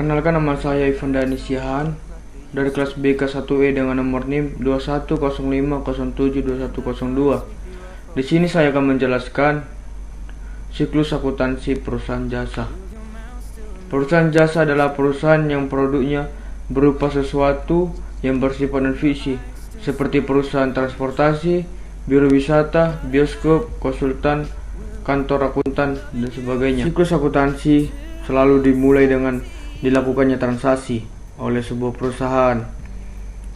Perkenalkan, nama saya Ivan Dani Siahaan dari kelas BK1E dengan nomor NIM 2105072102. Di sini saya akan menjelaskan siklus akuntansi perusahaan jasa. Perusahaan jasa adalah perusahaan yang produknya berupa sesuatu yang bersifat non-fiksi, seperti perusahaan transportasi, biro wisata, bioskop, konsultan, kantor akuntan, dan sebagainya. Siklus akuntansi selalu dimulai dengan dilakukannya transaksi oleh sebuah perusahaan.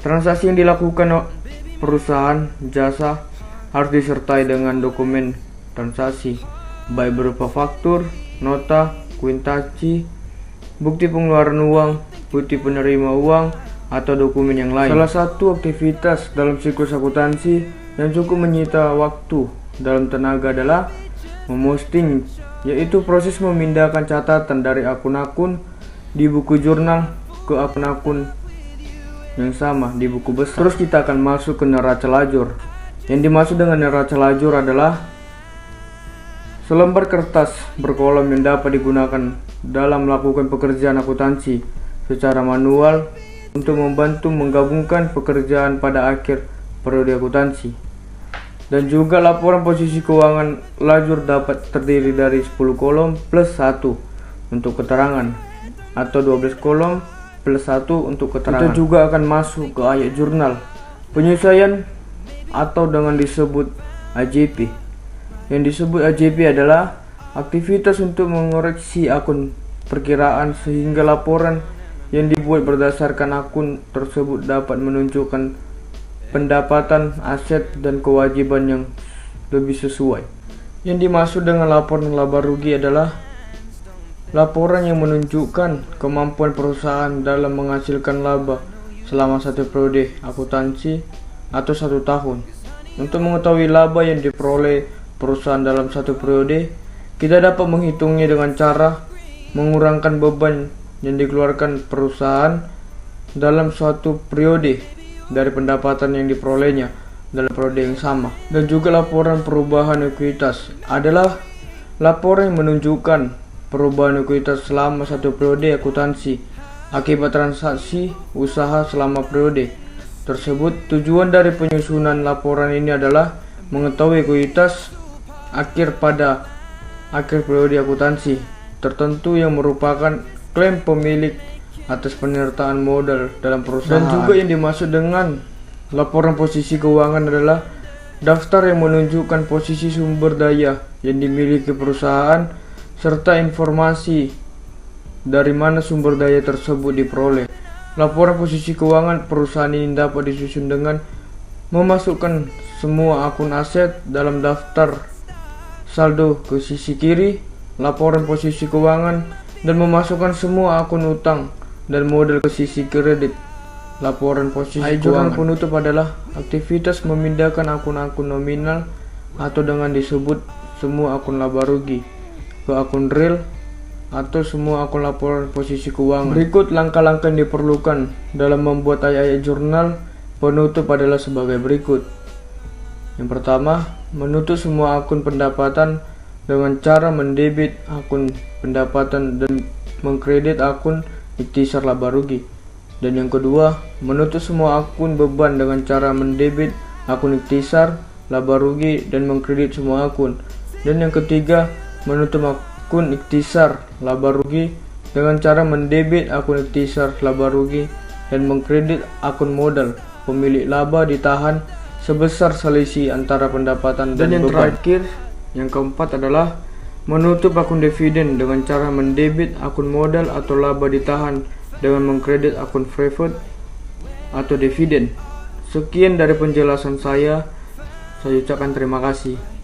Transaksi yang dilakukan perusahaan jasa harus disertai dengan dokumen transaksi, baik berupa faktur, nota, kuitansi, bukti pengeluaran uang, bukti penerima uang, atau dokumen yang lain. Salah satu aktivitas dalam siklus akuntansi yang cukup menyita waktu dalam tenaga adalah memosting, yaitu proses memindahkan catatan dari akun-akun di buku jurnal ke akun-akun yang sama di buku besar. Terus kita akan masuk ke neraca lajur. Yang dimaksud dengan neraca lajur adalah selembar kertas berkolom yang dapat digunakan dalam melakukan pekerjaan akuntansi secara manual untuk membantu menggabungkan pekerjaan pada akhir periode akuntansi. Dan juga laporan posisi keuangan lajur dapat terdiri dari 10 kolom plus 1 untuk keterangan, atau 12 kolom plus 1 untuk keterangan. Kita juga akan masuk ke ayat jurnal penyelesaian atau dengan disebut AJP. Yang disebut AJP adalah aktivitas untuk mengoreksi akun perkiraan sehingga laporan yang dibuat berdasarkan akun tersebut dapat menunjukkan pendapatan, aset, dan kewajiban yang lebih sesuai. Yang dimaksud dengan laporan laba rugi adalah laporan yang menunjukkan kemampuan perusahaan dalam menghasilkan laba selama satu periode akuntansi atau 1 tahun. Untuk mengetahui laba yang diperoleh perusahaan dalam satu periode, kita dapat menghitungnya dengan cara mengurangkan beban yang dikeluarkan perusahaan dalam suatu periode dari pendapatan yang diperolehnya dalam periode yang sama. Dan juga laporan perubahan ekuitas adalah laporan yang menunjukkan perubahan ekuitas selama satu periode akuntansi akibat transaksi usaha selama periode tersebut. Tujuan dari penyusunan laporan ini adalah mengetahui ekuitas akhir pada akhir periode akuntansi tertentu yang merupakan klaim pemilik atas penyertaan modal dalam perusahaan. Dan juga yang dimaksud dengan laporan posisi keuangan adalah daftar yang menunjukkan posisi sumber daya yang dimiliki perusahaan serta informasi dari mana sumber daya tersebut diperoleh. Laporan posisi keuangan perusahaan ini dapat disusun dengan memasukkan semua akun aset dalam daftar saldo ke sisi kiri laporan posisi keuangan dan memasukkan semua akun utang dan modal ke sisi kredit laporan posisi keuangan. Penutup adalah aktivitas memindahkan akun-akun nominal atau dengan disebut semua akun laba rugi ke akun real atau semua akun laporan posisi keuangan. Berikut langkah-langkah yang diperlukan dalam membuat ayat-ayat jurnal penutup adalah sebagai berikut. Yang pertama, menutup semua akun pendapatan dengan cara mendebit akun pendapatan dan mengkredit akun ikhtisar laba rugi. Dan yang kedua, menutup semua akun beban dengan cara mendebit akun ikhtisar laba rugi dan mengkredit semua akun. Dan yang ketiga, menutup akun ikhtisar laba rugi dengan cara mendebit akun ikhtisar laba rugi dan mengkredit akun modal pemilik laba ditahan sebesar selisih antara pendapatan dan yang beban. Terakhir, yang keempat adalah menutup akun dividen dengan cara mendebit akun modal atau laba ditahan dengan mengkredit akun preferred atau dividen. Sekian dari penjelasan saya ucapkan terima kasih.